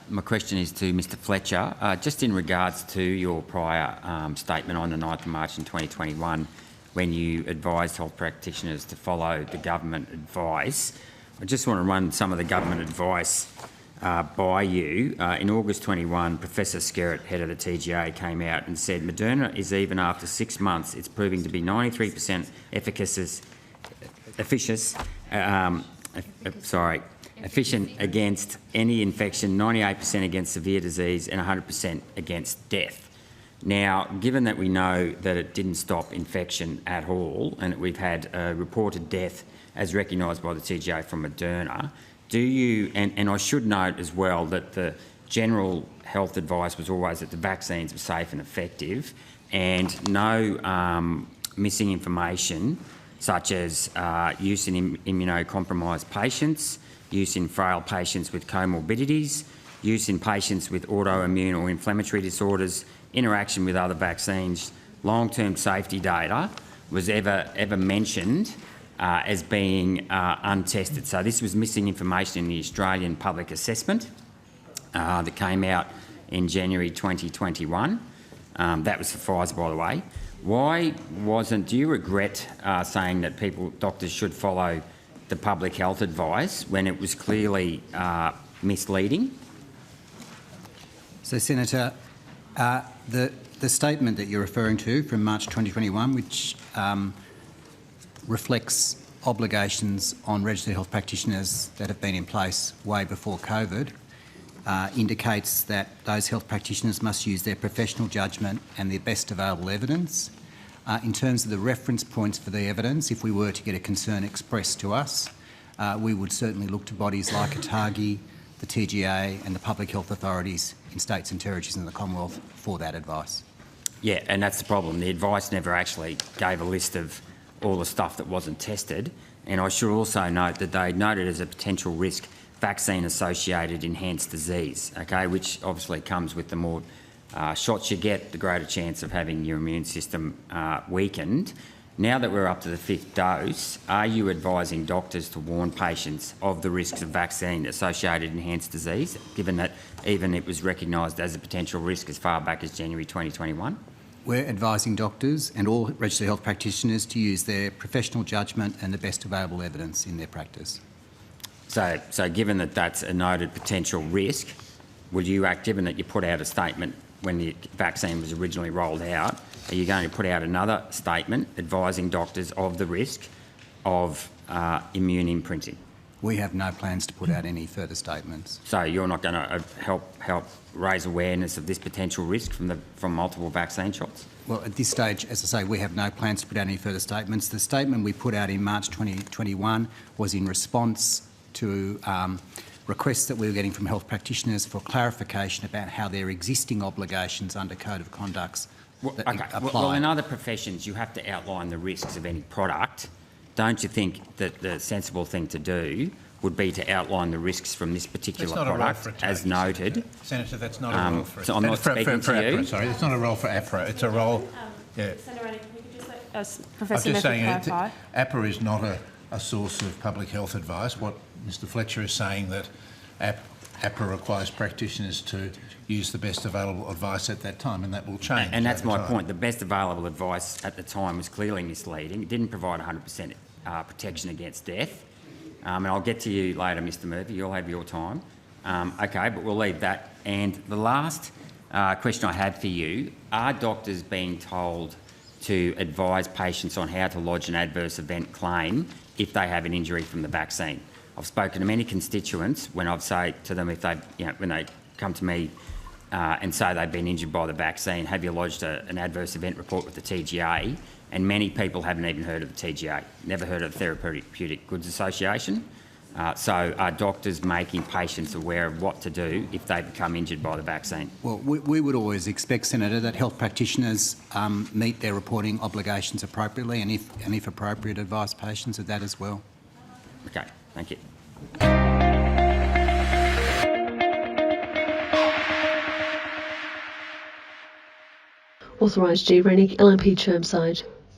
My question is to Mr Fletcher. Just in regards to your prior statement on the 9th of March in 2021, when you advised health practitioners to follow the government advice, I just want to run some of the government advice by you. In August 21, Professor Skerritt, head of the TGA, came out and said Moderna is, even after 6 months, it's proving to be 93% efficient against any infection, 98% against severe disease and 100% against death. Now, given that we know that it didn't stop infection at all and that we've had a reported death as recognised by the TGA from Moderna, do you, and I should note as well that the general health advice was always that the vaccines were safe and effective, and no missing information such as use in immunocompromised patients, use in frail patients with comorbidities, use in patients with autoimmune or inflammatory disorders, interaction with other vaccines, long-term safety data was ever mentioned as being untested. So this was missing information in the Australian public assessment that came out in January 2021. That was for Pfizer, by the way. Why wasn't, do you regret saying that doctors should follow the public health advice when it was clearly misleading? So, Senator, the statement that you're referring to from March 2021, which reflects obligations on registered health practitioners that have been in place way before COVID, indicates that those health practitioners must use their professional judgement and their best available evidence. In terms of the reference points for the evidence, if we were to get a concern expressed to us, we would certainly look to bodies like ATAGI, the TGA and the public health authorities in states and territories in the Commonwealth for that advice. Yeah, and that's the problem. The advice never actually gave a list of all the stuff that wasn't tested. And I should also note that they noted as a potential risk vaccine-associated enhanced disease, okay, which obviously comes with the more shots you get, the greater chance of having your immune system weakened. Now that we're up to the 5th dose, are you advising doctors to warn patients of the risks of vaccine-associated enhanced disease, given that even it was recognised as a potential risk as far back as January 2021? We're advising doctors and all registered health practitioners to use their professional judgement and the best available evidence in their practice. So given that that's a noted potential risk, will you act, given that you put out a statement when the vaccine was originally rolled out, are you going to put out another statement advising doctors of the risk of immune imprinting? We have no plans to put out any further statements. So you're not going to help raise awareness of this potential risk from multiple vaccine shots? Well, at this stage, as I say, we have no plans to put out any further statements. The statement we put out in March 2021 was in response to requests that we were getting from health practitioners for clarification about how their existing obligations under Code of Conducts apply. Well, in other professions, you have to outline the risks of any product. Don't you think that the sensible thing to do would be to outline the risks from this particular product, as noted? Senator, that's not a role for so I'm not speaking to you. AHPRA, sorry, it's not a role for AHPRA. It's a role. Senator Rennick, if you could just let Professor I'm just saying clarify. AHPRA is not a source of public health advice. What Mr Fletcher is saying that AHPRA requires practitioners to use the best available advice at that time, and that will change. And that's my point. The best available advice at the time was clearly misleading. It didn't provide 100% protection against death. And I'll get to you later, Mr Murphy. You'll have your time. Okay, but we'll leave that. And the last question I have for you, are doctors being told to advise patients on how to lodge an adverse event claim if they have an injury from the vaccine? I've spoken to many constituents when I've said to them, if they, when they come to me and say they've been injured by the vaccine, have you lodged an adverse event report with the TGA? And many people haven't even heard of the TGA, never heard of the Therapeutic Goods Association. So are doctors making patients aware of what to do if they become injured by the vaccine? Well, we would always expect, Senator, that health practitioners meet their reporting obligations appropriately and if appropriate, advise patients of that as well. Okay, thank you. Authorised G. Rennick, LNP Chermside.